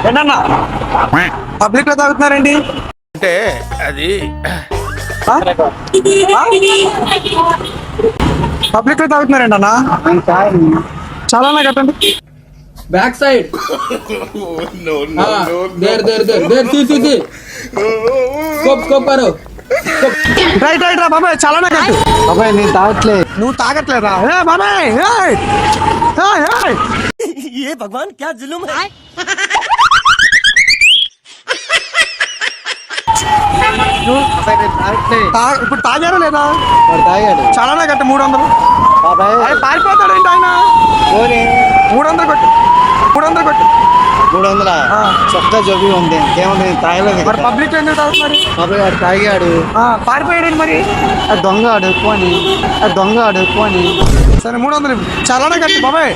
ఏంటన్నా పబ్లిక్ లో తాగుతున్నారండి? అంటే అది పబ్లిక్ లో తాగుతున్నారండి అన్న? చాలా కట్టండి. బ్యాక్ సైడ్ రైట్ రైట్ రా బాబాయ్, చాలానే కట్టు. బాబాయ్ నేను తాగట్లే. నువ్వు తాగట్లేదా? ఏ బాబాయ్ ये भगवान क्या जुल्म है। ఇప్పుడు తాగారా లేదా? తాగాడు. చాలానే కట్టు. 300. బాబాయ్ పారిపోతాడేంటి ఆయన? 300 కొట్టు. 300 కొట్టు. 300 చొక్కా జోబీ ఉంది, ఇంకేముంది? నేను తాగలేదు. మరి పబ్లిక్ లో ఎందుకు తాగుతున్నారు? బాబాయ్ వాడు తాగాడు. పారిపోయాడు మరి. దొంగ అడుక్కొని సరే 300 చాలానే కట్టు బాబాయ్.